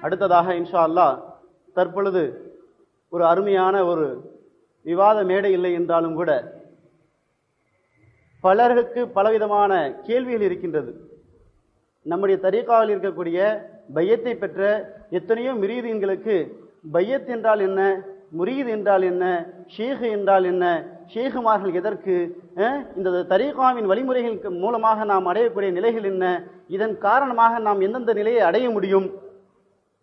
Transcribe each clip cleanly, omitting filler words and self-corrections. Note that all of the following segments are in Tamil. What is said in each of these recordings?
அடுத்ததாக இன்ஷா அல்லாஹ் தற்பொழுது ஒரு அருமையான ஒரு விவாத மேடை இல்லை என்றாலும் கூட பலருக்கு பலவிதமான கேள்விகள் இருக்கின்றது. நம்முடைய தரீகாவில் இருக்கக்கூடிய பையத்தை பெற்ற எத்தனையோ முரீதீன்களுக்கு பையத் என்றால் என்ன, முரீத் என்றால் என்ன, ஷேக் என்றால் என்ன, ஷேகுமார்கள் எதற்கு, இந்த தரீகாவின் வழிமுறைகளுக்கு மூலமாக நாம் அடையக்கூடிய நிலைகள் என்ன, இதன் காரணமாக நாம் எந்தெந்த நிலையை அடைய முடியும்,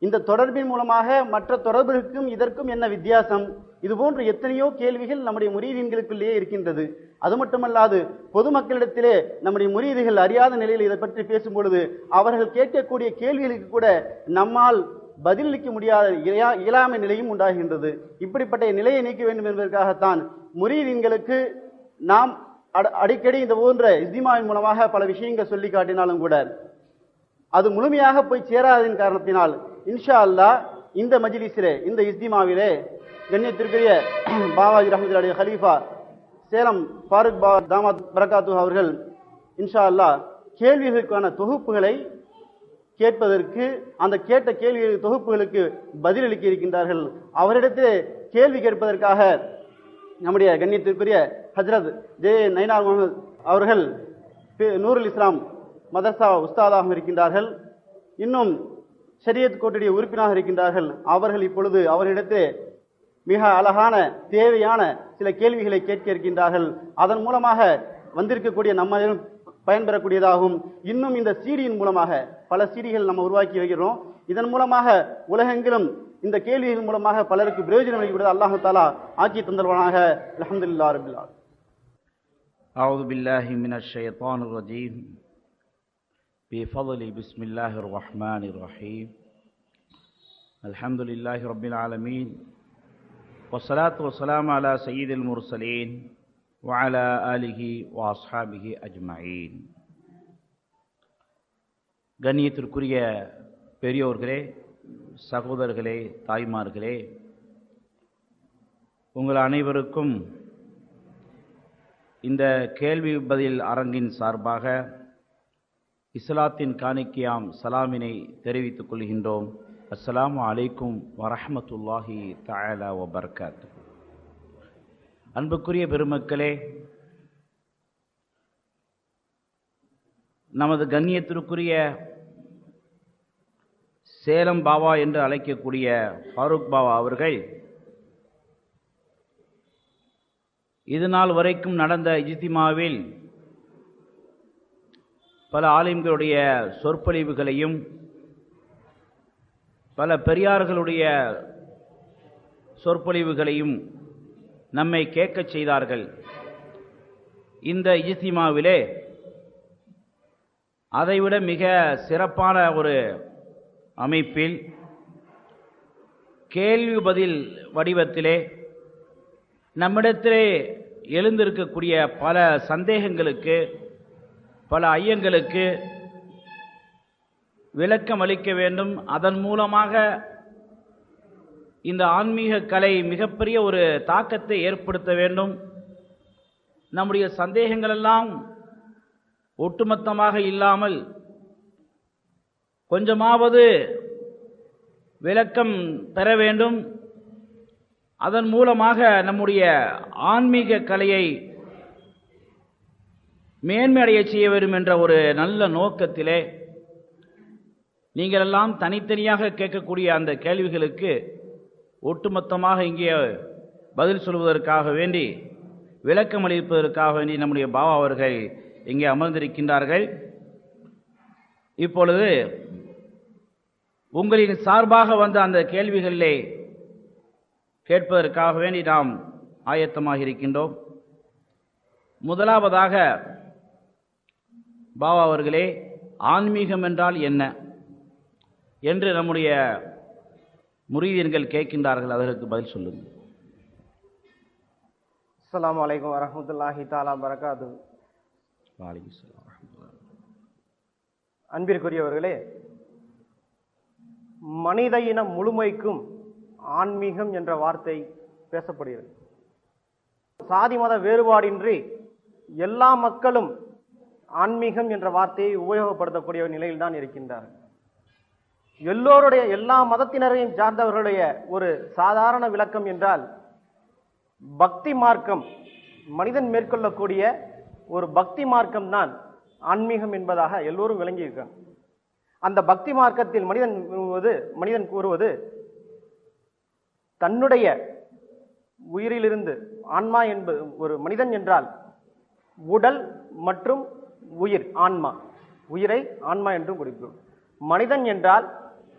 இந்த தொடர்பின் மூலமாக மற்ற தொடர்புகளுக்கும் இதற்கும் என்ன வித்தியாசம், இது போன்ற எத்தனையோ கேள்விகள் நம்முடைய முரீதீன்களுக்குள்ளேயே இருக்கின்றது. அது மட்டுமல்லாது பொதுமக்களிடத்திலே நம்முடைய முரீதுகள் அறியாத நிலையில் இதை பற்றி பேசும் பொழுது அவர்கள் கேட்கக்கூடிய கேள்விகளுக்கு கூட நம்மால் பதிலளிக்க முடியாத இயலாமை நிலையும் உண்டாகின்றது. இப்படிப்பட்ட நிலையை நீக்க வேண்டும் என்பதற்காகத்தான் முரீதீன்களுக்கு நாம் அடிக்கடி இந்த போன்ற இஸ்திமாவின் மூலமாக பல விஷயங்கள் சொல்லி காட்டினாலும் கூட அது முழுமையாக போய் சேராததின் காரணத்தினால் இன்ஷா அல்லாஹ் இந்த மஜ்லிஸிலே, இந்த இஸ்திமாவிலே கண்ணியத்திற்குரிய பாபாஜி ரஹ்மத்துல்லாஹி அலைஹி ஹலீஃபா சேலம் ஃபாரூக் தாமத் பரகாத்து அவர்கள் இன்ஷா அல்லாஹ் கேள்விகளுக்கான தொகுப்புகளை கேட்பதற்கு, அந்த கேட்ட கேள்வி தொகுப்புகளுக்கு பதிலளிக்க இருக்கின்றார்கள். அவரிடத்தில் கேள்வி கேட்பதற்காக நம்முடைய கண்ணியத்திற்குரிய ஹஜ்ரத் ஜே நைனார் முகமது அவர்கள் நூருல் இஸ்லாம் மதரசா உஸ்தாதாக இருக்கின்றார்கள். இன்னும் ஷரியத் கோட்டுடைய உறுப்பினராக இருக்கின்றார்கள். அவர்கள் இப்பொழுது அவரிடத்தில் மிக அழகான தேவையான சில கேள்விகளை கேட்க இருக்கின்றார்கள். அதன் மூலமாக வந்திருக்கக்கூடிய நம்ம பயன்பெறக்கூடியதாகும். இன்னும் இந்த சீடியின் மூலமாக பல சீடிகள் நம்ம உருவாக்கி வைக்கிறோம். இதன் மூலமாக உலகெங்கிலும் இந்த கேள்விகள் மூலமாக பலருக்கு பிரயோஜனம் அளிக்கப்படுவது அல்லாஹ் தஆலா ஆக்கி தந்தல்வானாக. அல்ஹம்துலில்லாஹி ரப்பில் ஆலமீன். அஊது பில்லாஹி மினஷ் ஷைத்தானிர் ரஜீம். பிஃபضலி பிஸ்மில்லாஹிர் ரஹ்மானிர் ரஹீம். அல்ஹம்துலில்லாஹி ரப்பில் ஆலமீன். வஸ்ஸலாத்து வஸ்ஸலாமு அலா சய்யிதில் முர்ஸலீன் வஅலா ஆலிஹி வஅஸ்ஹாபிஹி அஜ்மஈன். கண்ணியத்திற்குரிய பெரியோர்களே, சகோதரர்களே, தாய்மார்களே, உங்கள் அனைவருக்கும் இந்த கேள்வி பதில் அரங்கின் சார்பாக இஸ்லாத்தின் காணிக்கையாம் சலாமினை தெரிவித்துக் கொள்கின்றோம். அஸ்ஸலாமு அலைக்கும் வரஹ்மத்துல்லாஹி தஆலா வபரகாத்துஹு. அன்புக்குரிய பெருமக்களே, நமது கண்ணியத்திற்குரிய சேலம் பாபா என்று அழைக்கக்கூடிய ஃபாரூக் பாபா அவர்கள் இது நாள் வரைக்கும் நடந்த இஜ்திமாவில் பல ஆலிம்களுடைய சொற்பொழிவுகளையும் பல பெரியார்களுடைய சொற்பொழிவுகளையும் நம்மை கேட்கச் செய்தார்கள். இந்த இஜ்திமாவிலே அதைவிட மிக சிறப்பான ஒரு அமைப்பில் கேள்வி பதில் வடிவத்திலே நம்மிடத்திலே எழுந்திருக்கக்கூடிய பல சந்தேகங்களுக்கு, பல ஐயங்களுக்கு விளக்கம் அளிக்க வேண்டும். அதன் மூலமாக இந்த ஆன்மீக கலை மிகப்பெரிய ஒரு தாக்கத்தை ஏற்படுத்த வேண்டும். நம்முடைய சந்தேகங்களெல்லாம் ஒட்டுமொத்தமாக இல்லாமல் கொஞ்சமாவது விளக்கம் பெற வேண்டும். அதன் மூலமாக நம்முடைய ஆன்மீக கலையை மேன்மையடைய செய்ய வேண்டும் என்ற ஒரு நல்ல நோக்கத்திலே நீங்கள் எல்லாம் தனித்தனியாக கேட்கக்கூடிய அந்த கேள்விகளுக்கு ஒட்டுமொத்தமாக இங்கே பதில் சொல்வதற்காக வேண்டி, விளக்கம் அளிப்பதற்காக வேண்டி நம்முடைய பாபா அவர்கள் இங்கே அமர்ந்திருக்கின்றார்கள். இப்பொழுது உங்களின் சார்பாக வந்த அந்த கேள்விகளிலே கேட்பதற்காக வேண்டி நாம் ஆயத்தமாக இருக்கின்றோம். முதலாவதாக பாபா அவர்களே, ஆன்மீகம் என்றால் என்ன என்று நம்முடைய முரீதீன்கள் கேட்கின்றார்கள். அதற்கு பதில் சொல்லுங்கள். அஸ்ஸலாமு அலைக்கும் வரஹ்மத்துல்லாஹி தஆலா பரகாத்துஹு. வலைக்கும் ஸலாம் வரஹ்மத்துல்லாஹி. அன்பிற்குரியவர்களே, மனித இனம் முழுமைக்கும் ஆன்மீகம் என்ற வார்த்தை பேசப்படுகிறது. சாதி மத வேறுபாடின்றி எல்லா மக்களும் ஆன்மீகம் என்ற வார்த்தையை உபயோகப்படுத்தக்கூடிய நிலையில் தான் இருக்கின்றார்கள். எல்லோருடைய எல்லா மதத்தினரையும் சார்ந்தவர்களுடைய ஒரு சாதாரண விளக்கம் என்றால் பக்தி மார்க்கம், மனிதன் மேற்கொள்ளக்கூடிய ஒரு பக்தி மார்க்கம் தான் ஆன்மீகம் என்பதாக எல்லோரும் விளங்கியிருக்காங்க. அந்த பக்தி மார்க்கத்தில் மனிதன் கூறுவது தன்னுடைய உயிரிலிருந்து, ஆன்மா என்பது ஒரு மனிதன் என்றால் உடல் மற்றும் உயிர், ஆன்மா, உயிரை ஆன்மா என்றும் குறிப்பிடும். மனிதன் என்றால்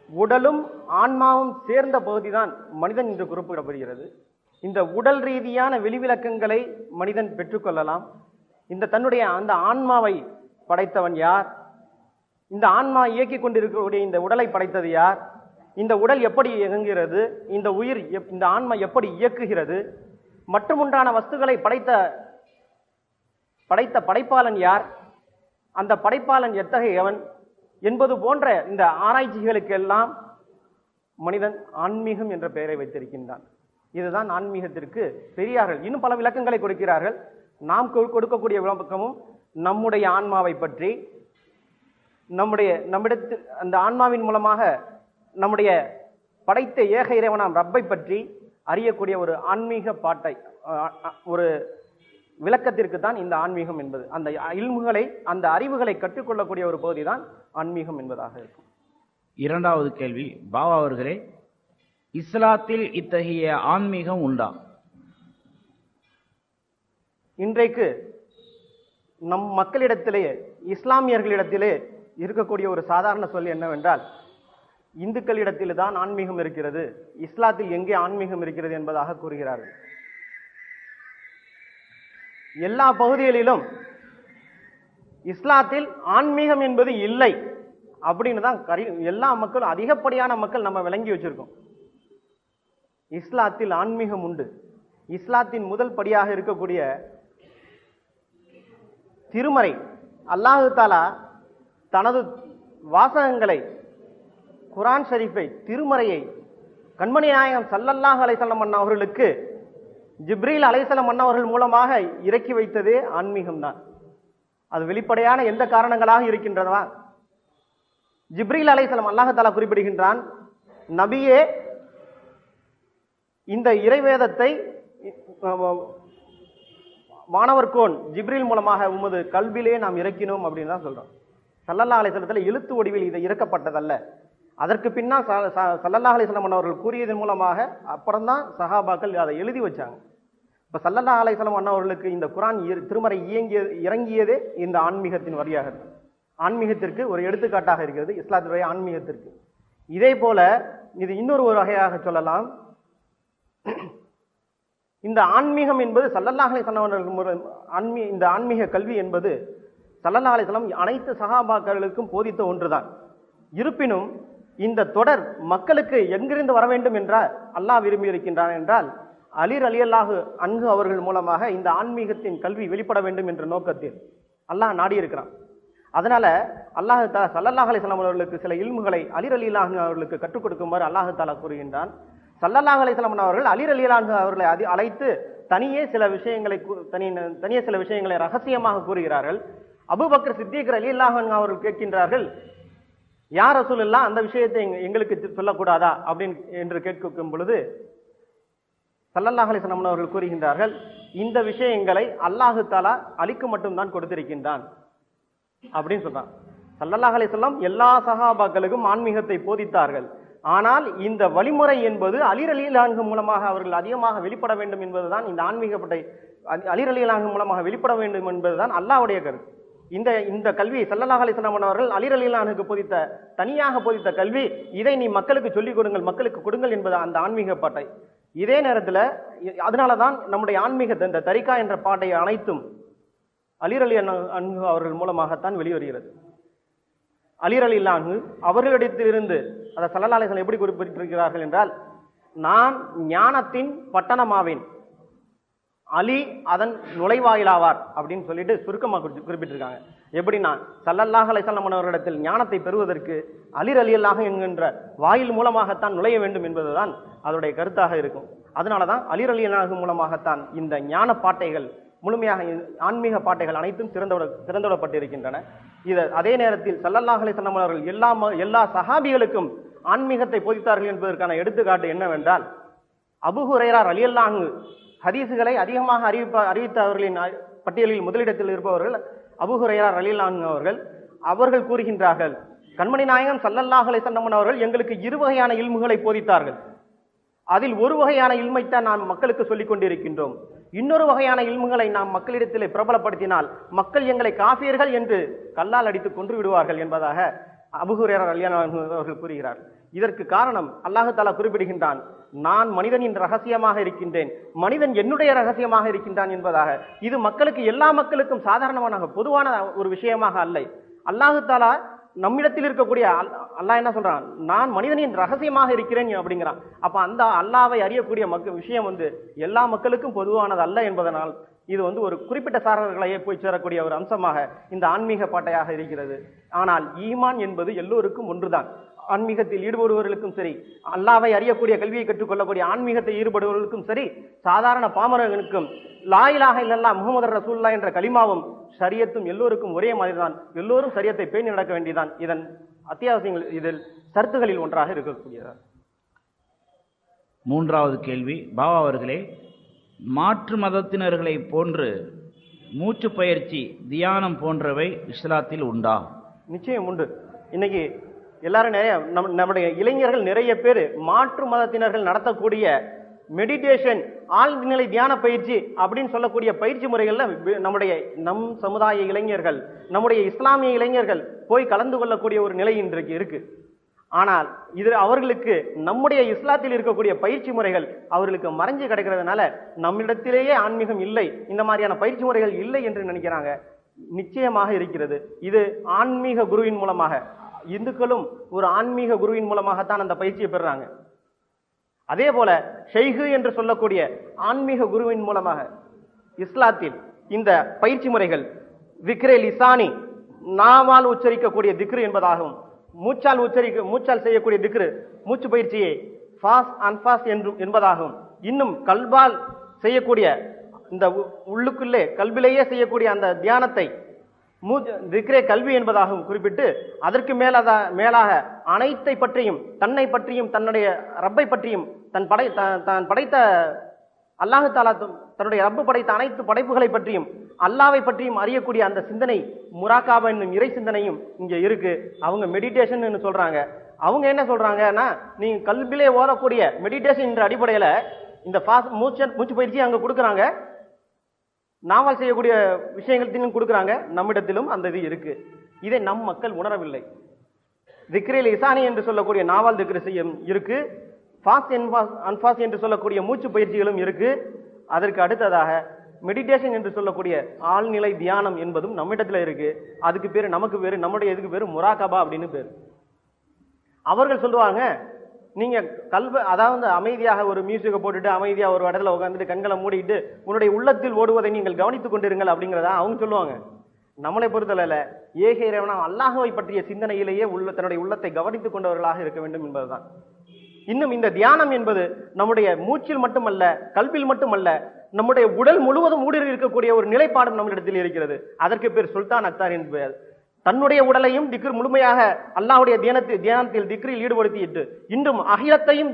உடலும் ஆன்மாவும் சேர்ந்த பகுதிதான் மனிதன் என்று குறிப்பிடப்படுகிறது. இந்த உடல் ரீதியான வெளிவிளக்கங்களை மனிதன் பெற்றுக்கொள்ளலாம். தன்னுடைய அந்த ஆன்மாவை படைத்தவன் யார், இந்த ஆன்மா இயக்கிக் கொண்டிருக்கக்கூடிய இந்த உடலை படைத்தது யார், இந்த உடல் எப்படி இயங்குகிறது, இந்த உயிர் இந்த ஆன்மா எப்படி இயக்குகிறது, மற்றும் உண்டான வஸ்துக்களை படைத்த படைப்பாளன் யார், அந்த படைப்பாளன் எத்தகையவன் என்பது போன்ற இந்த ஆராய்ச்சிகளுக்கெல்லாம் மனிதன் ஆன்மீகம் என்ற பெயரை வைத்திருக்கின்றான். இதுதான் ஆன்மீகத்திற்கு பெரியார்கள் இன்னும் பல விளக்கங்களை கொடுக்கிறார்கள். நாம் கொடுக்கக்கூடிய விளக்கமும் நம்முடைய ஆன்மாவை பற்றி, நம்மிடத்தில் அந்த ஆன்மாவின் மூலமாக நம்முடைய படைத்த ஏக இறைவனாம் ரப்பை பற்றி அறியக்கூடிய ஒரு ஆன்மீக பாட்டை, ஒரு விளக்கத்திற்கு தான் இந்த ஆன்மீகம் என்பது. அந்த இல்முகளை, அந்த அறிவுகளை கற்றுக்கொள்ளக்கூடிய ஒரு பகுதி தான் ஆன்மீகம் என்பதாக இருக்கும். இரண்டாவது கேள்வி, பாபா அவர்களே, இஸ்லாத்தில் இத்தகைய ஆன்மீகம் உண்டா? இன்றைக்கு நம் மக்களிடத்திலே, இஸ்லாமியர்களிடத்திலே இருக்கக்கூடிய ஒரு சாதாரண சொல் என்னவென்றால், இந்துக்களிடத்தில் தான் ஆன்மீகம் இருக்கிறது, இஸ்லாத்தில் எங்கே ஆன்மீகம் இருக்கிறது என்பதாக கூறுகிறார்கள். எல்லா பகுதிகளிலும் இஸ்லாத்தில் ஆன்மீகம் என்பது இல்லை அப்படின்னு தான் எல்லா மக்களும், அதிகப்படியான மக்கள் நம்ம விளங்கி வச்சிருக்கோம். இஸ்லாத்தில் ஆன்மீகம் உண்டு. இஸ்லாத்தின் முதல் படியாக இருக்கக்கூடிய திருமறை, அல்லாஹு தாலா தனது வாசகங்களை, குர்ஆன் ஷரீஃபை, திருமறையை கண்மணி நாயகம் ஸல்லல்லாஹு அலைஹி வஸல்லம் அவர்களுக்கு ஜிப்ரீல் அலைஹிஸ்ஸலாம் அன்னவர்கள் மூலமாக இறக்கி வைத்ததே ஆன்மீகம் தான். அது வெளிப்படையான எந்த காரணங்களாக இருக்கின்றதா? ஜிப்ரீல் அலைஹிஸ்ஸலாம், அல்லாஹ் தஆலா குறிப்பிடுகின்றான், நபியே இந்த இறைவேதத்தை வானவர்கோன் ஜிப்ரீல் மூலமாக உமது கல்விலே நாம் இறக்கினோம் அப்படின்னு தான் சொல்றோம். ஸல்லல்லாஹு அலைஹி வஸல்லம் எழுத்து வடிவில் இது இறக்கப்பட்டதல்ல. அதற்கு பின்னால் ஸல்லல்லாஹு அலைஹி வஸல்லம் அவர்கள் கூறியதன் மூலமாக அப்புறம்தான் சஹாபாக்கள் அதை எழுதி வச்சாங்க. இப்ப ஸல்லல்லாஹு அலைஹி வஸல்லம் அவர்களுக்கு இந்த குர்ஆன் திருமறை இறங்கியதே இந்த ஆன்மீகத்தின் வழியாக, ஆன்மீகத்திற்கு ஒரு எடுத்துக்காட்டாக இருக்கிறது இஸ்லாத்துடைய ஆன்மீகத்திற்கு. இதே போல இது இன்னொரு வகையாக சொல்லலாம். இந்த ஆன்மீகம் என்பது ஸல்லல்லாஹு அலைஹி வஸல்லம் அவர்கள் இந்த ஆன்மீக கல்வி என்பது ஸல்லல்லாஹு அலைஹி வஸல்லம் அனைத்து சஹாபாக்களுக்கும் போதித்த ஒன்றுதான். இருப்பினும் இந்த தொடர் மக்களுக்கு எங்கிருந்து வர வேண்டும் என்றால் அல்லாஹ் விரும்பி இருக்கின்றான் என்றால் அலி ரலியல்லாஹு அன்ஹு அவர்கள் மூலமாக இந்த ஆன்மீகத்தின் கல்வி வெளிப்பட வேண்டும் என்ற நோக்கத்தில் அல்லாஹ் நாடி இருக்கிறான். அதனால அல்லாஹ் தஆலா ஸல்லல்லாஹு அலைஹி வஸல்லம் அவர்களுக்கு சில இல்முகளை அலி ரலியல்லாஹு அவர்களுக்கு கற்றுக் கொடுக்குமாறு அல்லாஹ் தஆலா கூறுகின்றான். ஸல்லல்லாஹு அலைஹி வஸல்லம் அவர்கள் அலி ரலியல்லாஹு அவர்களை அழைத்து தனியே சில விஷயங்களை ரகசியமாக கூறுகிறார்கள். அபூபக்கர் சித்திக் ரலியல்லாஹு அன்ஹு அவர்கள் கேட்கின்றார்கள், யா ரசூலுல்லாஹ் அந்த விஷயத்தை எங்களுக்கு சொல்லக்கூடாதா என்று கேட்கும் பொழுது ஸல்லல்லாஹு அலைஹி வஸல்லம் அவர்கள் கூறுகின்றார்கள், இந்த விஷயங்களை அல்லாஹ் தஆலா அலிக்கு மட்டும்தான் கொடுத்திருக்கின்றான் அப்படின்னு சொல்றான். ஸல்லல்லாஹு அலைஹி வஸல்லம் எல்லா சஹாபாக்களுக்கும் ஆன்மீகத்தை போதித்தார்கள். ஆனால் இந்த வழிமுறை என்பது அலி ரலியல்லாஹு அன்ஹு மூலமாக அவர்கள் அதிகமாக வெளிப்பட வேண்டும் என்பதுதான், இந்த ஆன்மீகப்பட்டை அலி ரலியல்லாஹு அன்ஹு மூலமாக வெளிப்பட வேண்டும் என்பதுதான் அல்லாஹ்வுடைய கருத்து. இந்த கல்வி ஸல்லல்லாஹு அலைஹி வஸல்லம் அவர்கள் அலி ரலியல்லாஹு அன்ஹுக்கு தனியாக போதித்த கல்வி, இதை நீ மக்களுக்கு சொல்லிக் கொடுங்கள், மக்களுக்கு கொடுங்கள் என்பது அந்த ஆன்மீக பாட்டை. இதே நேரத்தில் அதனாலதான் நம்முடைய ஆன்மீக இந்த தரிகா என்ற பாட்டை அனைத்தும் அலி ரலியல்லாஹு அன்ஹு அவர்கள் மூலமாகத்தான் வெளிவருகிறது. அலி ரலியல்லாஹு அன்ஹு அவர்களிடத்திலிருந்து அதை ஸல்லல்லாஹு அலைஹி வஸல்லம் எப்படி குறிப்பிட்டிருக்கிறார்கள் என்றால், நான் ஞானத்தின் பட்டணமாவேன், அலி அதன் நுழைவாயிலாவார் அப்படின்னு சொல்லிட்டு சுருக்கமாக குறிப்பிட்டிருக்காங்க. எப்படின்னா ஸல்லல்லாஹு அலைஹி வஸல்லம் அவர்களிடத்தில் ஞானத்தை பெறுவதற்கு அலி ரலியல்லாஹு என்கின்ற வாயில் மூலமாகத்தான் நுழைய வேண்டும் என்பதுதான் அதனுடைய கருத்தாக இருக்கும். அதனாலதான் அலி ரலியல்லாஹு மூலமாகத்தான் இந்த ஞான பாட்டைகள் முழுமையாக, ஆன்மீக பாட்டைகள் அனைத்தும் திறந்துவிடப்பட்டிருக்கின்றன. அதே நேரத்தில் ஸல்லல்லாஹு அலைஹி வஸல்லம் அவர்கள் எல்லா சஹாபிகளுக்கும் ஆன்மீகத்தை போதித்தார்கள் என்பதற்கான எடுத்துக்காட்டு என்னவென்றால், அபூ ஹுரைரா ரலியல்லாஹு அன்ஹு ஹதீஸுகளை அதிகமாக அறிவித்தவர்களின் பட்டியலில் முதலிடத்தில் இருப்பவர்கள் அபூ ஹுரைரா ரலியல்லாஹு அன்ஹு அவர்கள் கூறுகின்றார்கள், கண்மணி நாயகம் ஸல்லல்லாஹு அலைஹி வஸல்லம் அவர்கள் எங்களுக்கு 2 வகையான இல்முகளை போதித்தார்கள். அதில் ஒரு வகையான இல்மைத்தான் நாம் மக்களுக்கு சொல்லிக் கொண்டிருக்கின்றோம். இன்னொரு வகையான இல்முகளை நாம் மக்களிடத்தில் பிரபலப்படுத்தினால் மக்கள் எங்களை காஃபியர்கள் என்று கல்லால் அடித்து கொன்று விடுவார்கள் என்பதாக அபூ ஹுரைரா ரலியல்லாஹு அன்ஹு அவர்கள் கூறுகிறார். இதற்கு காரணம் அல்லாஹ் தஆலா குறிப்பிடுகின்றான், நான் மனிதனின் ரகசியமாக இருக்கின்றேன், மனிதன் என்னுடைய ரகசியமாக இருக்கின்றான் என்பதாக. இது மக்களுக்கு, எல்லா மக்களுக்கும் சாதாரணமான பொதுவான ஒரு விஷயமாக அல்ல. அல்லாஹ் தஆலா நம்மிடத்தில் இருக்கக்கூடிய அல்லாஹ் என்ன சொல்றான், நான் மனிதனின் ரகசியமாக இருக்கிறேன் அப்படிங்கிறான். அப்ப அந்த அல்லாஹ்வை அறியக்கூடிய விஷயம் எல்லா மக்களுக்கும் பொதுவானது அல்ல என்பதனால் இது ஒரு குறிப்பிட்ட சாரர்களையே போய் சேரக்கூடிய ஒரு அம்சமாக இந்த ஆன்மீக பாட்டையாக இருக்கிறது. ஆனால் ஈமான் என்பது எல்லோருக்கும் ஒன்றுதான். ஆன்மீகத்தில் ஈடுபடுபவர்களுக்கும் சரி, அல்லாஹ்வை அறியக்கூடிய கல்வியை கற்றுக்கொள்ளக்கூடிய ஆன்மீகத்தை ஈடுபடுபவர்களுக்கும் சரி, சாதாரண பாமரனுக்கும் லா இலாஹா இல்லல்லாஹ் முஹம்மது ரசூலுல்லாஹ் என்ற கலிமாவும் ஷரியத்தும் எல்லோருக்கும் ஒரே மாதிரி தான். எல்லோரும் ஷரியத்தை பேணி நடக்க வேண்டியதான் இதன் அத்தியாவசியங்கள், இதில் சர்த்துகளில் ஒன்றாக இருக்கக்கூடியது. 3வது கேள்வி, பாபா அவர்களே, மாற்று மதத்தினர்களை போன்று மூச்சு பயிற்சி, தியானம் போன்றவை இஸ்லாத்தில் உண்டா? நிச்சயம் உண்டு. இன்னைக்கு எல்லாரும் நம்முடைய இளைஞர்கள் நிறைய பேர் மாற்று மதத்தினர்கள் நடத்தக்கூடிய மெடிடேஷன், ஆழ்நிலை தியான பயிற்சி அப்படின்னு சொல்லக்கூடிய பயிற்சி முறைகள்ல நம் சமுதாய இளைஞர்கள், நம்முடைய இஸ்லாமிய இளைஞர்கள் போய் கலந்து கொள்ளக்கூடிய ஒரு நிலை இன்றைக்கு இருக்கு. ஆனால் இது அவர்களுக்கு நம்முடைய இஸ்லாத்தில் இருக்கக்கூடிய பயிற்சி முறைகள் அவர்களுக்கு மறைஞ்சு கிடைக்கிறதுனால நம்மிடத்திலேயே ஆன்மீகம் இல்லை, இந்த மாதிரியான பயிற்சி முறைகள் இல்லை என்று நினைக்கிறாங்க. நிச்சயமாக இருக்கிறது. இது ஆன்மீக குருவின் மூலமாக, இந்துக்களும் ஒரு ஆன்மீக குருவின் மூலமாகத்தான் அந்த பயிற்சியை பெறுறாங்க. அதே போல ஷைஹு என்று சொல்லக்கூடிய ஆன்மீக குருவின் மூலமாக இஸ்லாத்தில் இந்த பயிற்சி முறைகள் திக்ரே லிசானி, நாவால் உச்சரிக்கக்கூடிய திக்ரு என்பதாகவும், மூச்சால் செய்யக்கூடிய திக்ரு, மூச்சு பயிற்சியை ஃபாஸ் அன்பாஸ் என்பதாகவும், இன்னும் கல்பால் செய்யக்கூடிய இந்த உள்ளுக்குள்ளே கல்விலேயே செய்யக்கூடிய அந்த தியானத்தை திக்ரே கல்வி என்பதாகவும் குறிப்பிட்டு, அதற்கு மேலாக அனைத்தை பற்றியும், தன்னை பற்றியும், தன்னுடைய ரப்பை பற்றியும், தான் படைத்த அல்லாஹ் தஆலா தன்னுடைய ரப்பு படைத்த அனைத்து படைப்புகளை பற்றியும் அல்லாஹ்வை பற்றியும் அறியக்கூடிய அந்த சிந்தனை, முராகாபா என்னும் இறை சிந்தனையும் இங்க இருக்கு. அவங்க மெடிடேஷன் சொல்றாங்க. அவங்க என்ன சொல்றாங்கன்னா, நீங்க கல்விலே ஓதக்கூடிய மெடிடேஷன் என்ற அடிப்படையில இந்த மூச்சு பயிற்சி அங்க கொடுக்குறாங்க, நாவல் செய்யக்கூடிய விஷயங்களையும் கொடுக்குறாங்க. நம்மிடத்திலும் அந்த இது இருக்கு. இதை நம் மக்கள் உணரவில்லை. திக்ரில் இசானி என்று சொல்லக்கூடிய நாவல் திக்ரு செய்யும் இருக்கு, ஃபாஸ் அன்பாஸ் என்று சொல்லக்கூடிய மூச்சு பயிற்சிகளும் இருக்கு. அதற்கு அடுத்ததாக மெடிடேஷன் என்று சொல்லக்கூடிய ஆழ்நிலை தியானம் என்பதும் நம்மிடத்துல இருக்கு. அதுக்கு பேரு, நமக்கு பேரு, நம்முடைய இதுக்கு பேரு முராகபா அப்படின்னு பேரு. அவர்கள் சொல்லுவாங்க, நீங்க அதாவது அமைதியாக ஒரு மியூசிக்கை போட்டுட்டு அமைதியா ஒரு இடத்துல உட்காந்துட்டு கண்களை மூடிட்டு உன்னுடைய உள்ளத்தில் ஓடுவதை நீங்கள் கவனித்துக் கொண்டிருங்கள் அப்படிங்கிறதா அவங்க சொல்லுவாங்க. நம்மளை பொறுத்தல ஏக இறைவனா அல்லாஹ்வை பற்றிய சிந்தனையிலேயே தன்னுடைய உள்ளத்தை கவனித்துக் கொண்டவர்களாக இருக்க வேண்டும் என்பதுதான். இன்னும் இந்த தியானம் என்பது நம்முடைய மூச்சில் மட்டுமல்ல, கல்வியில் மட்டுமல்ல, நம்முடைய உடல் முழுவதும் ஊடுருவி இருக்கக்கூடிய ஒரு நிலைப்பாடும் நம்மளிடத்தில் இருக்கிறது. அதற்கு பேர் சுல்தான் அக்தார் என்பது. தன்னுடைய உடலையும் திக்ர் முழுமையாக அல்லாஹ்வுடைய தியானத்தில் திக்ரில் ஈடுபடுத்திட்டு, இன்றும் அகிலத்தையும்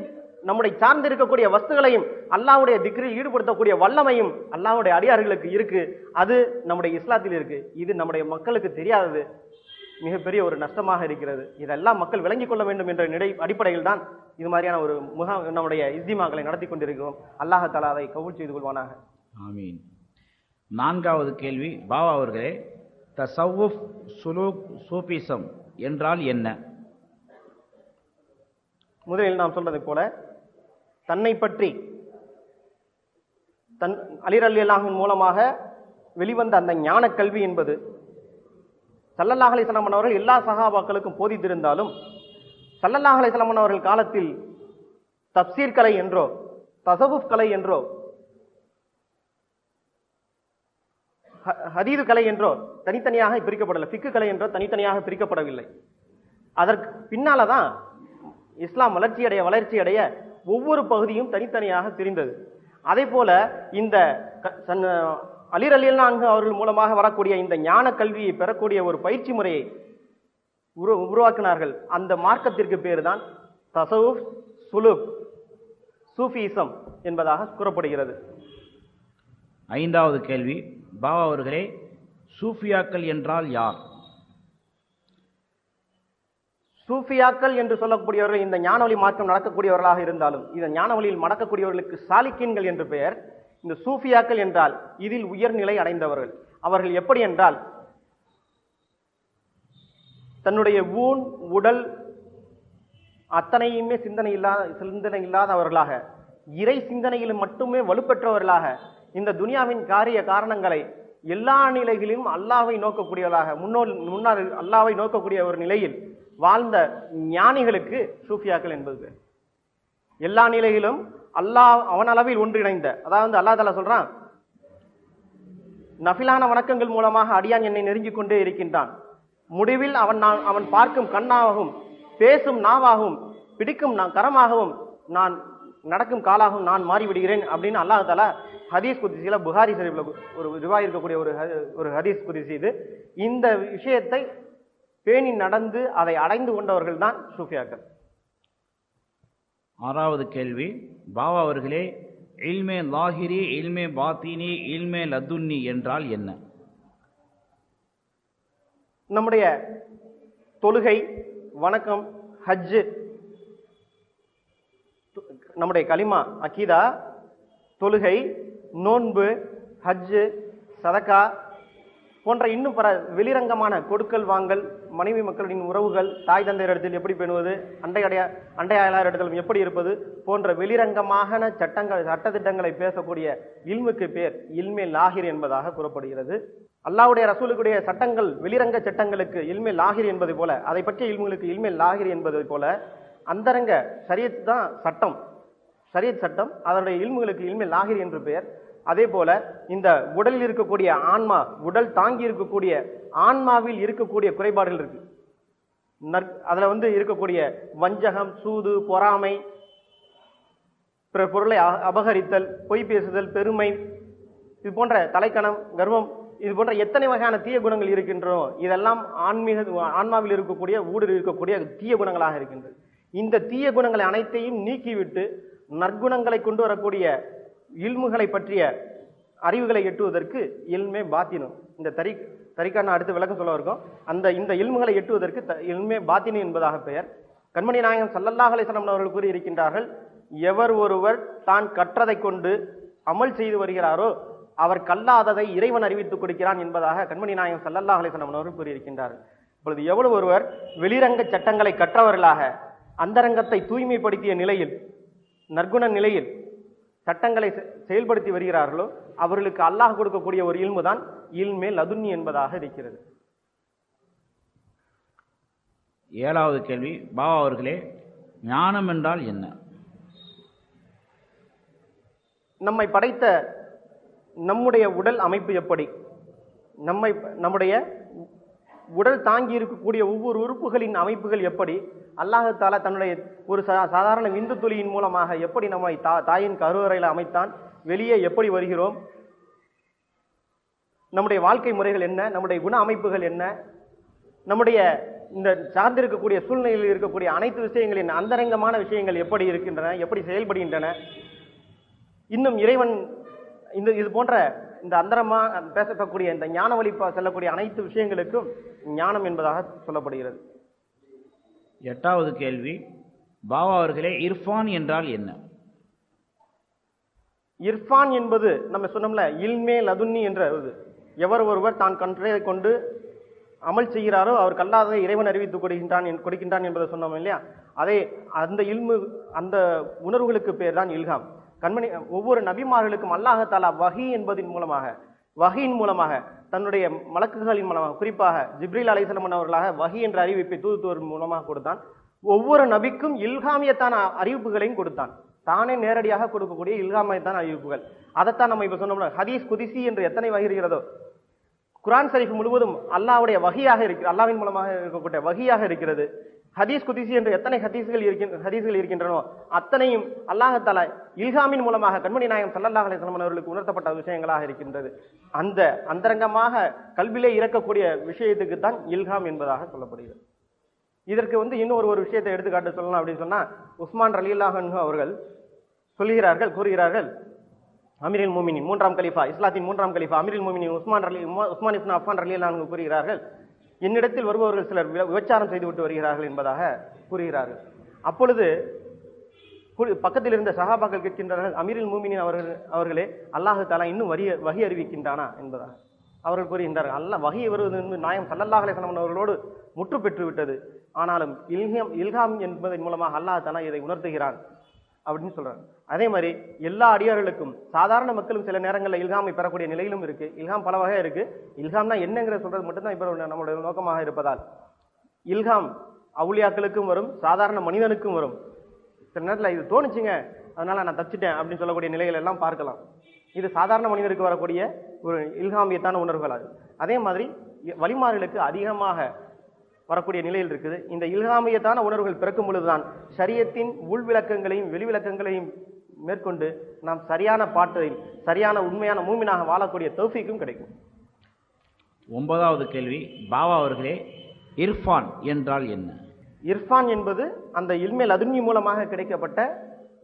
நம்முடைய சார்ந்து இருக்கக்கூடிய வஸ்துகளையும் அல்லாஹ்வுடைய திக்ரில் ஈடுபடுத்தக்கூடிய வல்லமையும் அல்லாஹ்வுடைய அடியார்களுக்கு இருக்கு. அது நம்முடைய இஸ்லாத்தில் இருக்கு. இது நம்முடைய மக்களுக்கு தெரியாதது மிகப்பெரிய ஒரு நஷ்டமாக இருக்கிறது. இதெல்லாம் மக்கள் விளங்கிக் கொள்ள வேண்டும் என்ற அடிப்படையில் தான் இது மாதிரியான ஒரு நம்முடைய இஸ்திமாக்களை நடத்தி கொண்டிருக்கிறோம். அல்லாஹ் தஆலா அதை கபூல் செய்து கொள்வானாக. ஆமீன். 4வது கேள்வி, பாபா அவர்களே, தஸவ்வுஃப், சுலூக், சூஃபிசம் என்றால் என்ன? முதலில் நாம் சொல்றது போல, தன்னை பற்றி அலி ரலியல்லாஹு அன்ஹு மூலமாக வெளிவந்த அந்த ஞான கல்வி என்பது ஸல்லல்லாஹு அலைஹி வஸல்லம் அவர்கள் எல்லா சஹாபாக்களுக்கும் போதித்திருந்தாலும், ஸல்லல்லாஹு அலைஹி வஸல்லம் அவர்கள் காலத்தில் தப்சீர் கலை என்றோ தஸவ்வுஃப் கலை என்றோ ஹதீது கலை என்றோ தனித்தனியாக பிரிக்கப்படவில்லை, ஃபிக்கு கலை என்றோ தனித்தனியாக பிரிக்கப்படவில்லை. அதற்கு பின்னால்தான் இஸ்லாம் வளர்ச்சி அடைய ஒவ்வொரு பகுதியும் தனித்தனியாக பிரிந்தது. அதே போல இந்த அலி ரலியல்லாஹு அன்ஹு அவர்கள் மூலமாக வரக்கூடிய இந்த ஞான கல்வியை பெறக்கூடிய ஒரு பயிற்சி முறையை உருவாக்கினார்கள். அந்த மார்க்கத்திற்கு பேர் தான் தசவுப், சுலுக், சூஃபிசம் என்பதாக கூறப்படுகிறது. ஐந்தாவது கேள்வி, பாபா அவர்களே, சூஃபியாக்கள் என்றால் யார்? சூஃபியாக்கள் என்று சொல்லக்கூடியவர்கள் இந்த ஞானவழி மார்க்கம் நடக்கக்கூடியவர்களாக இருந்தாலும் இந்த ஞானவழியில் நடக்கக்கூடியவர்களுக்கு சாலிக்கின்கள் என்று பெயர். இந்த சூஃபியாக்கள் என்றால் இதில் உயர்நிலை அடைந்தவர்கள். அவர்கள் எப்படி என்றால், தன்னுடைய ஊன் உடல் அத்தனையுமே சிந்தனை இல்லாதவர்களாக, இறை சிந்தனையிலும் மட்டுமே வலுப்பெற்றவர்களாக, இந்த துனியாவின் காரிய காரணங்களை எல்லா நிலைகளிலும் அல்லாஹ்வை நோக்கக்கூடியவர்களாக, முன்னால் அல்லாஹ்வை நோக்கக்கூடிய ஒரு நிலையில் வாழ்ந்த ஞானிகளுக்கு சூஃபியாக்கள் என்பது பேர். எல்லா நிலையிலும் அல்லாஹ் அவன் அளவில் ஒன்றிணைந்த, அதாவது அல்லாஹ் தஆலா சொல்றான், நஃபிலான வணக்கங்கள் மூலமாக அடியான் என்னை நெருங்கிக் கொண்டே இருக்கின்றான். முடிவில் அவன் பார்க்கும் கண்ணாகவும், பேசும் நாவாகவும், பிடிக்கும் கரமாகவும், நான் நடக்கும் காலாகவும் நான் மாறிவிடுகிறேன் அப்படின்னு அல்லாஹ் தஆலா ஹதீஸ் குதிசியில, புகாரி ஷரீஃப்ல ஒரு ரிவாய் இருக்கக்கூடிய ஒரு ஹதீஸ் குதிசி இது. இந்த விஷயத்தை பேணி நடந்து அதை அடைந்து கொண்டவர்கள் தான் சூஃபியாக்கள். ஆறாவது கேள்வி, பாபா அவர்களே, இல்மே லாஹிரி, இல்மே பாத்தினி, இல்மே லதுன்னி என்றால் என்ன? நம்முடைய தொழுகை, வணக்கம், ஹஜ்ஜு, நம்முடைய கலிமா அகீதா, தொழுகை, நோன்பு, ஹஜ்ஜு, சதக்கா போன்ற இன்னும் பல வெளிரங்கமான கொடுக்கல் வாங்கல், மனைவி மக்களின் உறவுகள், தாய் தந்தையர் இடத்தில் எப்படி பேணுவது, அண்டையாளர் இடத்திலும் எப்படி இருப்பது போன்ற வெளிரங்கமான சட்டத்திட்டங்களை பேசக்கூடிய இல்முக்கு பேர் இல்மே லாஹிர் என்பதாக கூறப்படுகிறது. அல்லாஹ்வுடைய ரசூலுடைய சட்டங்கள், வெளிரங்க சட்டங்களுக்கு இல்மே லாஹிர் என்பதை போல, அதை பற்றிய இல்முகளுக்கு இல்மே லாஹிர் என்பதை போல, அந்தரங்க ஷரியத் தான் சட்டம், ஷரியத் சட்டம், அதனுடைய இல்முகளுக்கு இல்மே லாஹிர் என்று பெயர். அதே போல இந்த உடலில் இருக்கக்கூடிய ஆன்மா, உடல் தாங்கி இருக்கக்கூடிய ஆன்மாவில் இருக்கக்கூடிய குறைபாடுகள் இருக்கு. அதுல இருக்கக்கூடிய வஞ்சகம், சூது, பொறாமை, பிற பொருளை அபகரித்தல், பொய் பேசுதல், பெருமை, இது போன்ற தலைக்கணம், கர்வம், இது போன்ற எத்தனை வகையான தீய குணங்கள் இருக்கின்றனோ இதெல்லாம் ஆன்மாவில் இருக்கக்கூடிய, ஊரில் இருக்கக்கூடிய தீய குணங்களாக இருக்கின்றது. இந்த தீய குணங்களை அனைத்தையும் நீக்கிவிட்டு நற்குணங்களை கொண்டு வரக்கூடிய இல்முகளை பற்றிய அறிவுகளை எட்டுவதற்கு இல்மே பாத்தினும், இந்த தரிக்கான அடுத்து விளக்கம் சொல்ல இருக்கும், இந்த இல்முகளை எட்டுவதற்கு இல்மே பாத்தினு என்பதாக பெயர். கண்மணி நாயகம் ஸல்லல்லாஹு அலைஹி வஸல்லம் அவர்கள் கூறி இருக்கின்றார்கள், எவர் ஒருவர் தான் கற்றதை கொண்டு அமல் செய்து வருகிறாரோ அவர் கல்லாததை இறைவன் அறிவித்துக் கொடுக்கிறான் என்பதாக கண்மணி நாயகம் ஸல்லல்லாஹு அலைஹி வஸல்லம் அவர்கள் கூறியிருக்கின்றார்கள். இப்பொழுது எவ்வளவு ஒருவர் வெளிரங்க சட்டங்களை கற்றவர்களாக, அந்தரங்கத்தை தூய்மைப்படுத்திய நிலையில், நற்குண நிலையில் சட்டங்களை செயல்படுத்தி வருகிறார்களோ அவர்களுக்கு அல்லாஹ் கொடுக்கக்கூடிய ஒரு இல்மு தான் இல்மே லதுன்னி என்பதாக இருக்கிறது. ஏழாவது கேள்வி, பாபா அவர்களே, ஞானம் என்றால் என்ன? நம்மை படைத்த நம்முடைய உடல் அமைப்பு எப்படி, நம்முடைய உடல் தாங்கி இருக்கக்கூடிய ஒவ்வொரு உறுப்புகளின் அமைப்புகள் எப்படி, அல்லாஹ் தஆலா தன்னுடைய ஒரு சாதாரண விந்து துளியின் மூலமாக எப்படி நம்மை தாயின் கருவறையில் அமைத்தான், வெளியே எப்படி வருகிறோம், நம்முடைய வாழ்க்கை முறைகள் என்ன, நம்முடைய குண அமைப்புகள் என்ன, நம்முடைய இந்த சார்ந்திருக்கக்கூடிய சூழ்நிலையில் இருக்கக்கூடிய அனைத்து விஷயங்களின் அந்தரங்கமான விஷயங்கள் எப்படி இருக்கின்றன, எப்படி செயல்படுகின்றன, இன்னும் இறைவன் இது போன்ற இந்த அந்தரமா பேசக்கூடிய இந்த ஞான வழி செல்லக்கூடிய அனைத்து விஷயங்களுக்கும் ஞானம் என்பதாக சொல்லப்படுகிறது. எட்டாவது கேள்வி, பாபா அவர்களே, இர்ஃபான் என்றால் என்ன? இர்ஃபான் என்பது நம்ம சொன்னோம்ல இல்மே லதுன்னி என்ற எவர் ஒருவர் தான் கற்றதை கொண்டு அமல் செய்கிறாரோ அவர் கல்லாததை இறைவன் அறிவித்துக் கொடுக்கின்றான் என்பதை சொன்னோம் இல்லையா, அதே அந்த இல்மு, அந்த உணர்வுகளுக்கு பேர் தான் இல்ஹாம். கண்மணி ஒவ்வொரு நபிமார்களுக்கும் அல்லாஹ் தஆலா வஹீயின் மூலமாக தன்னுடைய மலக்குகளின் மூலமாக, குறிப்பாக ஜிப்ரீல் அலைஹிஸ்ஸலாம் அவர்களாக வஹீ என்ற அறிவிப்பை தூதுவர் மூலமாக கொடுத்தான். ஒவ்வொரு நபிக்கும் இல்ஹாமியத்தான அறிவிப்புகளையும் கொடுத்தான். தானே நேரடியாக கொடுக்கக்கூடிய இல்ஹாமியத்தான அறிவிப்புகள். அதைத்தான் நம்ம இப்ப சொன்னோம்னா ஹதீஸ் குதிசி என்று எத்தனை வகை இருக்கிறதோ, குர்ஆன் ஷரீஃப் முழுவதும் அல்லாஹ்வுடைய வஹீயாக இருக்கிறது, அல்லாஹ்வின் மூலமாக இருக்கக்கூடிய வஹீயாக இருக்கிறது. ஹதீஸ் குதிசி என்று எத்தனை ஹதீஸ்கள் இருக்கின்றனோ அத்தனையும் அல்லாஹ் தஆலா இல்ஹாமின் மூலமாக கண்மணி நாயகம் ஸல்லல்லாஹு அலைஹி வஸல்லம் அவர்களுக்கு உணர்த்தப்பட்ட விஷயங்களாக இருக்கின்றது. அந்த அந்தரங்கமாக கல்விலே இறக்கக்கூடிய விஷயத்துக்கு தான் இல்ஹாம் என்பதாக சொல்லப்படுகிறது. இதற்கு வந்து இன்னொரு ஒரு விஷயத்தை எடுத்துக்காட்டு சொல்லலாம் அப்படின்னு சொன்னா, உஸ்மான் ரலியல்லாஹு அன்ஹு அவர்கள் கூறுகிறார்கள், அமீருல் மூமினின் 3ஆம் கலீஃபா, இஸ்லாத்தின் 3ஆம் கலீஃபா அமீருல் மூமினின் உஸ்மான் இப்னு அஃபான் ரலியல்லாஹு அன்ஹு கூறுகிறார்கள், என்னிடத்தில் வருபவர்கள் சிலர் விபச்சாரம் செய்துவிட்டு வருகிறார்கள் என்பதாக கூறுகிறார்கள். அப்பொழுது பக்கத்தில் இருந்த சஹாபாக்கள் கேட்கின்றார்கள், அமீருல் மூமினின் அவர்களே, அல்லாஹு தஆலா இன்னும் வஹி அறிவிக்கின்றானா என்பதாக. அவர்கள் கூறுகின்றார்கள், அல்லாஹ் வஹி வருவது என்று நாயம் ஸல்லல்லாஹு அலைஹி வஸல்லம் அவர்களோடு முற்று பெற்று விட்டது. ஆனாலும் இல்ஹாம் என்பதன் மூலமாக அல்லாஹ் தஆலா இதை உணர்த்துகிறான் அப்படின்னு சொல்றாங்க. அதே மாதிரி எல்லா அடியார்களுக்கும், சாதாரண மக்களும் சில நேரங்களில் இல்ஹாமை பெறக்கூடிய நிலையிலும் இருக்கு. இல்ஹாம் பல வகை இருக்கு. இல்ஹாம்னா என்னங்கிற சொல்றது மட்டும்தான் இப்போ நம்மளுடைய நோக்கமாக இருப்பதால், இல்ஹாம் அவுலியாக்களுக்கும் வரும், சாதாரண மனிதனுக்கும் வரும். சில நேரத்தில் இது தோணுச்சுங்க, அதனால நான் தப்பிச்சிட்டேன் அப்படின்னு சொல்லக்கூடிய நிலைகள் எல்லாம் பார்க்கலாம். இது சாதாரண மனிதருக்கு வரக்கூடிய ஒரு இல்ஹாமியத்தான உணர்வுகள். அதே மாதிரி வலிமார்களுக்கு அதிகமாக வரக்கூடிய நிலையில் இருக்குது. இந்த இல்ஹாமியத்தான உணர்வுகள் பிறக்கும் பொழுதுதான் ஷரியத்தின் உள்விளக்கங்களையும் வெளிவிளக்கங்களையும் மேற்கொண்டு நாம் சரியான பாட்டில் சரியான உண்மையான மூமினாக வாழக்கூடிய தௌஃபீக்கும் கிடைக்கும். 9வது கேள்வி, பாவா அவர்களே, இர்ஃபான் என்றால் என்ன? இர்ஃபான் என்பது அந்த இல்மே லதுன்னி மூலமாக கிடைக்கப்பட்ட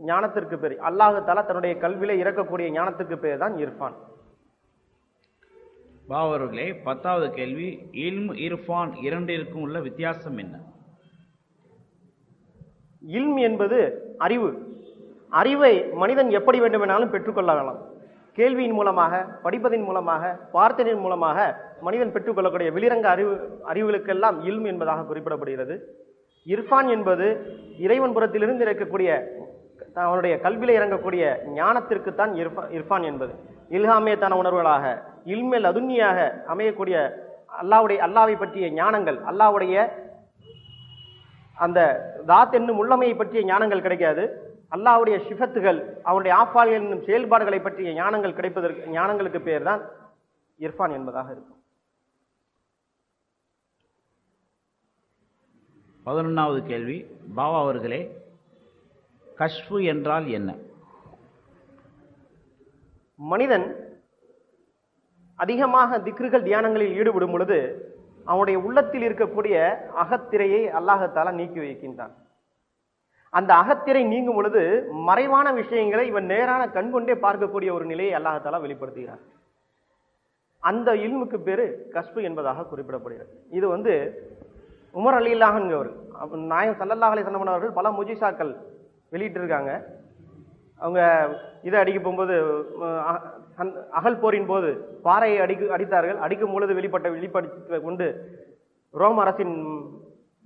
ஞானத்திற்கு பேர். அல்லாஹ் தஆலா தன்னுடைய கல்வியிலே இறக்கக்கூடிய ஞானத்திற்கு பேர் தான் இர்ஃபான். பாவா அவர்களே, 10வது கேள்வி, இல்ம் இர்ஃபான் இரண்டிற்கும் உள்ள வித்தியாசம் என்ன? இல்ம் என்பது அறிவு. அறிவை மனிதன் எப்படி வேண்டுமெனாலும் பெற்றுக்கொள்ளலாம். கேள்வியின் மூலமாக, படிப்பதின் மூலமாக, பார்த்தலின் மூலமாக மனிதன் பெற்றுக்கொள்ளக்கூடிய வெளிரங்க அறிவுகளுக்கெல்லாம் இல்ம் என்பதாக குறிப்பிடப்படுகிறது. இர்ஃபான் என்பது இறைவன் புறத்திலிருந்து இருக்கக்கூடிய அவனுடைய கல்வியில இறங்கக்கூடிய ஞானத்திற்கு தான் இர்ஃபான் என்பது. இல்ஹாமியத்தான உணர்வுகளாக, இல்மே லதுன்னியாக அமையக்கூடிய அல்லாவை பற்றிய ஞானங்கள், அல்லாவுடைய அந்த தாத் என்னும் உள்ளமையை பற்றிய ஞானங்கள் கிடைக்காது. அல்லாஹ்வுடைய சிஃபத்துகள், அவருடைய ஆஃபால்கள் என்னும் செயல்பாடுகளை பற்றிய ஞானங்கள் கிடைப்பதற்கு ஞானங்களுக்கு பேர் தான் இர்ஃபான் என்பதாக இருக்கும். 11வது கேள்வி, பாவா அவர்களே, கஷ்ஃபு என்றால் என்ன? மனிதன் அதிகமாக திக்ருகள் தியானங்களில் ஈடுபடும் பொழுது அவனுடைய உள்ளத்தில் இருக்கக்கூடிய அகத்திரையை அல்லாஹ் தஆலா நீக்கி வைக்கின்றான். அந்த அகத்திரை நீங்கும் பொழுது மறைவான விஷயங்களை இவன் நேரான கண் கொண்டே பார்க்கக்கூடிய ஒரு நிலையை அல்லாஹ் தஆலா வெளிப்படுத்துகிறான். அந்த இல்முக்கு பேரு கஷ்ஃபு என்பதாக குறிப்பிடப்படுகிறது. இது வந்து உமர் ரலியல்லாஹு அன்ஹு அவர்கள், நாயகம் ஸல்லல்லாஹு அலைஹி வஸல்லம் அவர்கள் பல முஜிசாக்கள் வெளியிட்டு இருக்காங்க. அவங்க இதை அடிக்க போகும்போது, அகல் போரின் போது பாறையை அடித்தார்கள். அடிக்கும் பொழுது வெளிப்படுத்த கொண்டு ரோம் அரசின்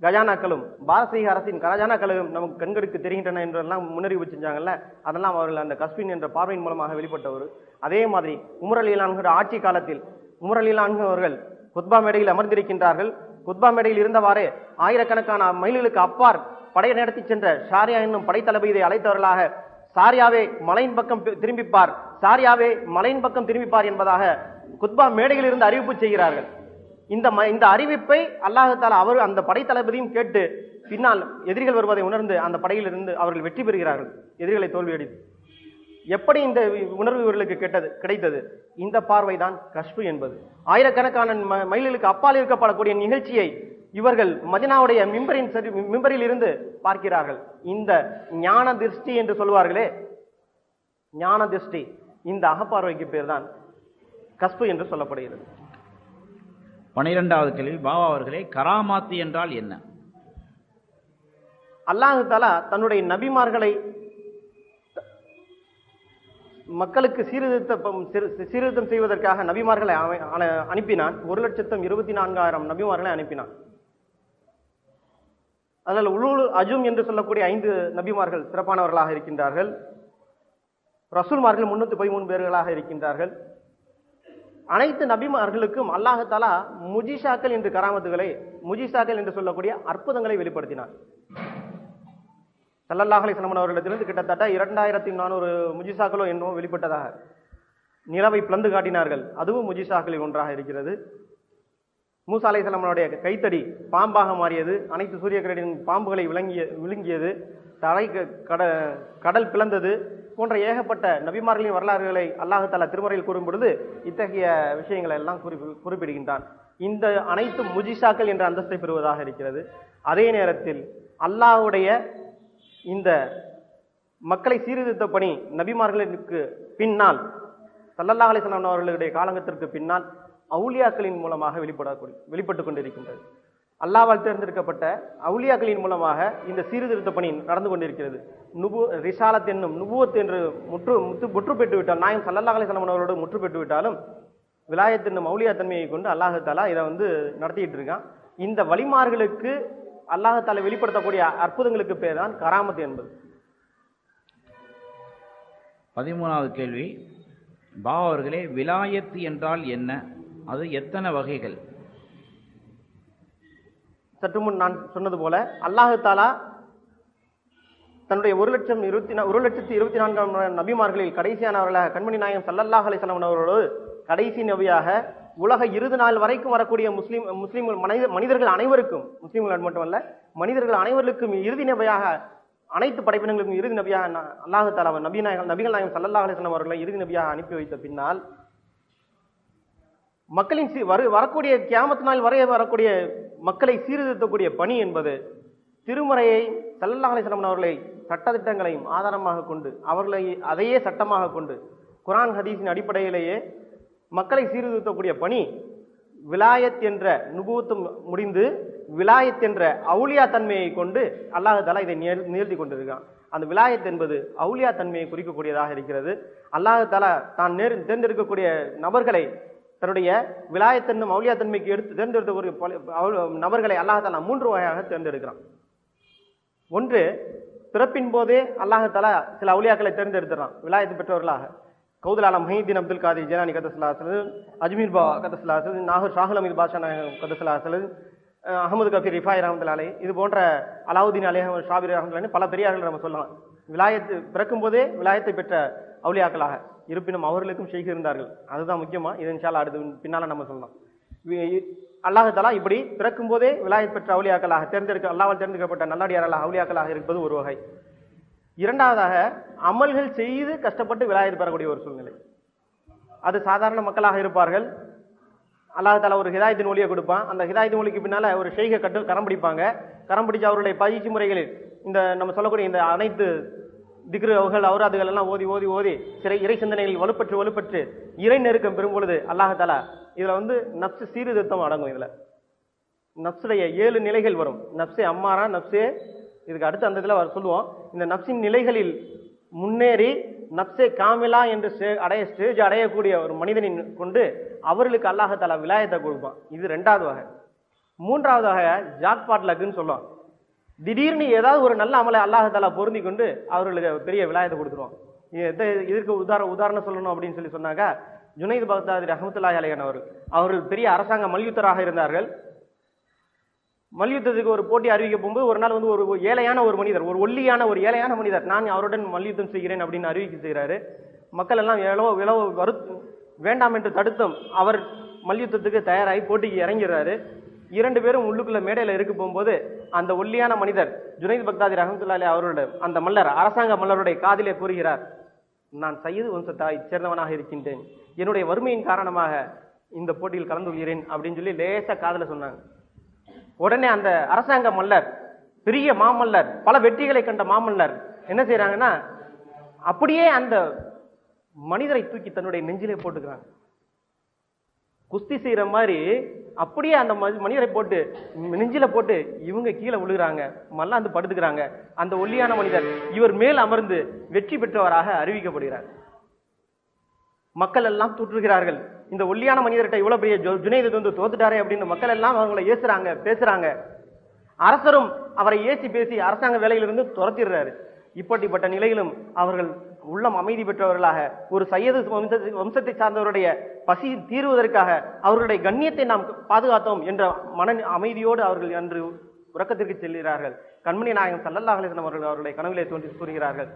கஜானாக்களும் பாரசீக அரசின் கஜானாக்களும் நமக்கு கண்களுக்கு தெரிகின்றன என்றெல்லாம் முன்னறிவு செஞ்சாங்கல்ல, அதெல்லாம் அவர்கள் அந்த கஸ்பின் என்ற பார்வையின் மூலமாக வெளிப்பட்டவர். அதே மாதிரி உமர் ரலியல்லாஹு அன்ஹு ஆட்சி காலத்தில் உமர் ரலியல்லாஹு அன்ஹு அவர்கள் குத்பா மேடையில் அமர்ந்திருக்கின்றார்கள். குத்பா மேடையில் இருந்தவாறே ஆயிரக்கணக்கான மைல்களுக்கு அப்பார் படையை நடத்தி சென்ற ஷாரியா என்னும் படைத்தளபதியை அழைத்தவர்களாக, சாரியாவே மலையின் பக்கம் திரும்பிப்பார், சாரியாவே மலையின் பக்கம் திரும்பிப்பார் என்பதாக குத்பா மேடையில் இருந்து அறிவிப்பு செய்கிறார்கள். இந்த அறிவிப்பை அல்லாஹ் தஆலா அவர் அந்த படைத்தளபதியும் கேட்டு பின்னால் எதிரிகள் வருவதை உணர்ந்து அந்த படையிலிருந்து அவர்கள் வெற்றி பெறுகிறார்கள், எதிரிகளை தோல்வியடித்து. எப்படி இந்த உணர்வு இவர்களுக்கு கிடைத்தது? இந்த பார்வைதான் கஷ்ஃபு என்பது. ஆயிரக்கணக்கான மைல்களுக்கு அப்பால் இருக்கப்படக்கூடிய நிகழ்ச்சியை இவர்கள் மதீனாவுடைய மிம்பரில் இருந்து பார்க்கிறார்கள். இந்த ஞான திருஷ்டி என்று சொல்வார்களே, ஞான திருஷ்டி, இந்த அகப்பார்வைக்கு பேர் தான் கஷ்ஃபு என்று சொல்லப்படுகிறது. 12வது கேள்வி, பாவா அவர்களே, கராமாத்து என்றால் என்ன? அல்லாஹ் தஆலா தன்னுடைய நபிமார்களை மக்களுக்கு சீர்திருத்தம் செய்வதற்காக நபிமார்களை அனுப்பினான். 1,24,000 நபிமார்களை அனுப்பினான். அதில் உலுல் அஜும் என்று சொல்லக்கூடிய 5 நபிமார்கள் சிறப்பானவர்களாக இருக்கின்றார்கள். ரசூல்மார்கள் 313 பேர்களாக இருக்கின்றார்கள். அனைத்து நபிமார்களுக்கும் அல்லாஹ் தஆலா முஜிசாக்கள் என்று கராமத்துகளை, முஜிசாக்கள் என்று சொல்லக்கூடிய அற்புதங்களை வெளிப்படுத்தினார். ஸல்லல்லாஹு அலைஹி வஸல்லம் அவர்களிடத்திலிருந்து கிட்டத்தட்ட 2400 முஜிசாக்களோ என்னவோ வெளிப்பட்டதாக. நிலவை பிளந்து காட்டினார்கள், அதுவும் முஜிசாக்களில் ஒன்றாக இருக்கிறது. மூசா அலைஹிஸ்ஸலாம் அவருடைய கைத்தடி பாம்பாக மாறியது, அனைத்து சூரியக்கிரகணின் பாம்புகளை விழுங்கியது, கடல் பிளந்தது போன்ற ஏகப்பட்ட நபிமார்களின் வரலாறுகளை அல்லாஹ் தஆலா திருமறையில் கூறும் பொழுது இத்தகைய விஷயங்களை எல்லாம் குறிப்பிடுகின்றான். இந்த அனைத்து முஜிசாக்கள் என்ற அந்தஸ்தை பெறுவதாக இருக்கிறது. அதே நேரத்தில் அல்லாஹ்வுடைய இந்த மக்களை சீர்திருத்த பணி நபிமார்களுக்கு பின்னால் ஸல்லல்லாஹு அலைஹி வஸல்லம் அவர்களுடைய காலகட்டத்திற்கு பின்னால் அவுலியாக்களின் மூலமாக வெளிப்பட்டு கொண்டிருக்கின்றது. அல்லாஹ்வால் தேர்ந்தெடுக்கப்பட்ட அவுலியாக்களின் மூலமாக இந்த சீர்திருத்த பணி நடந்து கொண்டிருக்கிறது. ரிசாலத் என்னும் நுபுவத் என்று முற்று பெற்று விட்டால், நாயம் ஸல்லல்லாஹு அலைஹி வஸல்லம் அவர்களோடு முற்று பெற்று விட்டாலும் விலாயத் என்னும் அவுலியா தன்மையை கொண்டு அல்லாஹ் தஆலா இதை நடத்திட்டு இருக்கான். இந்த வலிமார்களுக்கு அல்லாஹ் தஆலா வெளிப்படுத்தக்கூடிய அற்புதங்களுக்கு பேர் தான் கராமத் என்பது. 13வது கேள்வி, பாபா அவர்களே, விலாயத்து என்றால் என்ன? அது எத்தனை வகைகள்? சற்று முன் நான் சொன்னது போல அல்லாஹ் தஆலா தன்னுடைய 1,24,000 நபிமார்களில் கடைசியானவர்களாக கண்மணி நாயகம் ஸல்லல்லாஹு அலைஹி வஸல்லம் அவர்களோடு கடைசி நபியாக உலக இறுதி நாள் வரைக்கும் வரக்கூடிய முஸ்லிம்கள் மனிதர்கள் அனைவருக்கும், முஸ்லிம்கள் மட்டுமல்ல மனிதர்கள் அனைவருக்கும் இறுதி நபியாக, அனைத்து படைப்பினங்களுக்கும் இறுதி நபியாக அல்லாஹ் தஆலா நபிகள் நாயகம் ஸல்லல்லாஹு அலைஹி வஸல்லம் அவர்களை இறுதி நபியாக அனுப்பி வைத்த பின்னால் மக்களின் வரக்கூடிய கியாமத் நாள் வரை வரக்கூடிய மக்களை சீர்திருத்தக்கூடிய பணி என்பது திருமறையை ஸல்லல்லாஹு அலைஹி வஸல்லம் அவர்களை சட்டதிட்டங்களையும் ஆதாரமாக கொண்டு அவர்களை அதையே சட்டமாக கொண்டு குர்ஆன் ஹதீஸின் அடிப்படையிலேயே மக்களை சீர்திருத்தக்கூடிய பணி விலாயத் என்ற நுபுவத்து முடிந்து விலாயத் என்ற அவுலியா தன்மையை கொண்டு அல்லாஹ் தஆலா இதை நிகழ்த்தி கொண்டிருக்கான். அந்த விலாயத் என்பது அவுலியா தன்மையை குறிக்கக்கூடியதாக இருக்கிறது. அல்லாஹ் தஆலா தான் தேர்ந்தெடுக்கக்கூடிய நபர்களை தன்னுடைய விலாயத் என்னும் அவுலியா தன்மைக்கு தேர்ந்தெடுத்த நபர்களை அல்லாஹ் தஆலா 3 வகையாக தேர்ந்தெடுக்கிறான். ஒன்று, பிறப்பின் போதே அல்லாஹ் தஆலா சில அவுலியாக்களை தேர்ந்தெடுத்துறான் விலாயத்து பெற்றவர்களாக. கௌதுல் ஆலம் முஹிதீன் அப்துல் காதிர் ஜிலானி கதஸ்லாஹு, அஜ்மீர் பாபா கதஸ்லாஹு, நாகூர் ஷாஹுல் அமீத் பாஷா கதஸ்லாஹு, அஹமது கபீர் ரிஃபாய் ரஹ்மத்துல்லாஹி அலைஹி, இது போன்ற அலாவுதீன் அலைஹி ஷாபிர் ரஹ்மத்துல்லாஹி பல பெரியார்கள் நம்ம சொல்லலாம். விலாயத்து பிறக்கும் போதே விலாயத்தை பெற்ற அவுலியாக்களாக. இருப்பினும் அவர்களுக்கும் ஷெய்க் இருந்தார்கள். அதுதான் முக்கியமா. இது இன்ஷா அல்லாஹ் அடுத்து பின்னால நம்ம சொல்லலாம். அல்லாஹ் தஆலா இப்படி பிறக்கும் போதே விலாயத் பெற்ற அவுலியாக்களாக அல்லாஹ்வால் தேர்ந்தெடுக்கப்பட்ட நல்லடியார்களாக அவுலியாக்களாக இருப்பது ஒரு வகை. இரண்டாவதாக, அமல்கள் செய்து கஷ்டப்பட்டு விலாயத் பெறக்கூடிய ஒரு சூழ்நிலை. அது சாதாரண மக்களாக இருப்பார்கள். அல்லாஹ் தஆலா ஒரு ஹிதாயத்தின் ஒளியை கொடுப்பான். அந்த ஹிதாயத்தின் ஒளிக்கு பின்னால ஒரு ஷெய்கை கரம் பிடிப்பாங்க. கரம் பிடிச்சு அவருடைய பயிற்சி முறைகளில் இந்த நம்ம சொல்லக்கூடிய இந்த அனைத்து திக்ருகள் அவுராதுகள் எல்லாம் ஓதி ஓதி ஓதி இறை சிந்தனைகளில் வலுப்பற்று இறை நெருக்கம் பெறும் பொழுது அல்லாஹ் தஆலா இதுல நப்சு சீர்திருத்தம் அடங்கும். இதுல நப்சுடைய 7 நிலைகள் வரும். நப்சே அம்மாரா, நப்சே இதுக்கு அடுத்து அந்த இதுல சொல்லுவோம். இந்த நப்சின் நிலைகளில் முன்னேறி நப்சே காமிலா என்று ஸ்டேஜ் அடையக்கூடிய ஒரு மனிதனின் கொண்டு அவர்களுக்கு அல்லாஹ் தஆலா விலாயத்தை கொடுப்பான். இது 2வது வகை. 3வது வகை ஜாக்பாட் லக்குன்னு சொல்லுவான். திடீர்னு ஏதாவது ஒரு நல்ல அமலை அல்லாஹ் தஆலா பொருந்தி கொண்டு அவர்களுக்கு பெரிய விலாயத்தை கொடுத்துருவான். இதற்கு உதாரணம் சொல்லணும் அப்படின்னு சொன்னாக்கா, ஜுனைத் பக்தாதி ரஹ்மத்துல்லாஹி அலைஹி அவர்கள் பெரிய அரசாங்க மல்யுத்தராக இருந்தார்கள். மல்யுத்தத்துக்கு ஒரு போட்டி அறிவிக்க போகும்போது ஒரு நாள் ஒரு ஏழையான ஒரு மனிதர், ஒரு ஒல்லியான ஒரு ஏழையான மனிதர், நான் அவருடன் மல்யுத்தம் செய்கிறேன் அப்படின்னு அறிவிக்க செய்கிறாரு. மக்கள் எல்லாம் வேண்டாம் என்று தடுத்தும் அவர் மல்யுத்தத்துக்கு தயாராகி போட்டிக்கு இறங்கிறாரு. 2 பேரும் உள்ளுக்குள்ள மேடையில இருக்க போகும்போது அந்த ஒல்லியான மனிதர் ஜுனைத் பக்தாதி ரஹ்மத்துல்லாஹி அலைஹி அவருடைய அந்த மல்லர், அரசாங்க மல்லருடைய காதிலே கூறுகிறார், நான் சையது வம்சத்தை சேர்ந்தவனாக இருக்கின்றேன், என்னுடைய வறுமையின் காரணமாக இந்த போட்டியில் கலந்து கொள்கிறேன் அப்படின்னு சொல்லி லேசா காதுல சொன்னாங்க. உடனே அந்த அரசாங்க மல்லர், பெரிய மாமல்லர், பல வெற்றிகளை கண்ட மாமல்லர் என்ன செய்யறாங்கன்னா, அப்படியே அந்த மனிதரை தூக்கி தன்னுடைய நெஞ்சிலே போட்டுக்கிறாங்க. குஸ்தி செய்யற மாதிரி அப்படியே அந்த மனிதரை போட்டு நெஞ்சில போட்டு இவங்க கீழே விழுகிறாங்க, மல்லாந்து படுத்துக்கிறாங்க. அந்த ஒல்லியான மனிதர் இவர் மேல் அமர்ந்து வெற்றி பெற்றவராக அறிவிக்கப்படுகிறார். மக்கள் எல்லாம் தூற்றுகிறார்கள். இந்த ஒல்லியான மனிதர்கிட்ட இவ்வளவு பெரிய ஜுனைத் தோத்துட்டாரே அப்படின்னு மக்கள் எல்லாம் அவங்களை ஏசுறாங்க, பேசுறாங்க. அரசரும் அவரை ஏசி பேசி அரசாங்க வேலையிலிருந்து துரத்திடுறாரு. இப்படிப்பட்ட நிலையிலும் அவர்கள் உள்ளம் அமைதி பெற்றவர்களாக ஒரு சையது வம்சத்தை சார்ந்தவருடைய பசி தீர்வதற்காக அவர்களுடைய கண்ணியத்தை நாம் பாதுகாத்தோம் என்ற மன அமைதியோடு அவர்கள் அன்று உறக்கத்திற்கு செல்கிறார்கள். கண்மணி நாயகம் ஸல்லல்லாஹு அலைஹி வஸல்லம் அவர்களுடைய கனவிலே தோன்றி கூறுகிறார்கள்,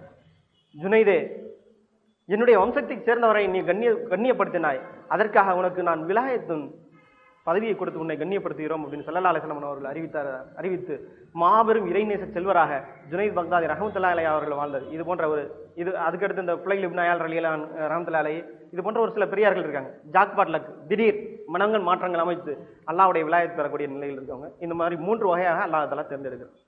ஜுனைதே, என்னுடைய வம்சத்தை சேர்ந்தவரை நீ கண்ணியப்படுத்தினாய், அதற்காக உனக்கு நான் விலாயத்தின் பதவியை கொடுத்து உன்னை கண்ணியப்படுத்துகிறோம் அப்படின்னு ஸல்லல்லாஹு அலைஹி வஸல்லம் அவர்கள் அறிவித்து மாபெரும் இறைநேச செல்வராக ஜுனைத் பக்தாதி ரஹ்மத்துல்லாஹி அலைஹி அவர்கள் வாழ்ந்தது. இது போன்ற இது அதுக்கடுத்து இந்த புலைல் இப்னு அயால் ரலியல்லாஹு ரஹ்மத்துல்லாஹி அலைஹி இது போன்ற ஒரு சில பெரியார்கள் இருக்காங்க. ஜாக்பாட் லக், திடீர் மனங்கள் மாற்றங்கள் அமைத்து அல்லாஹ்வுடைய விலாயத் பெறக்கூடிய நிலையில் இருக்கவங்க இந்த மாதிரி 3 வகையாக அல்லாஹ் தஆலா தேர்ந்தெடுக்கிறார்.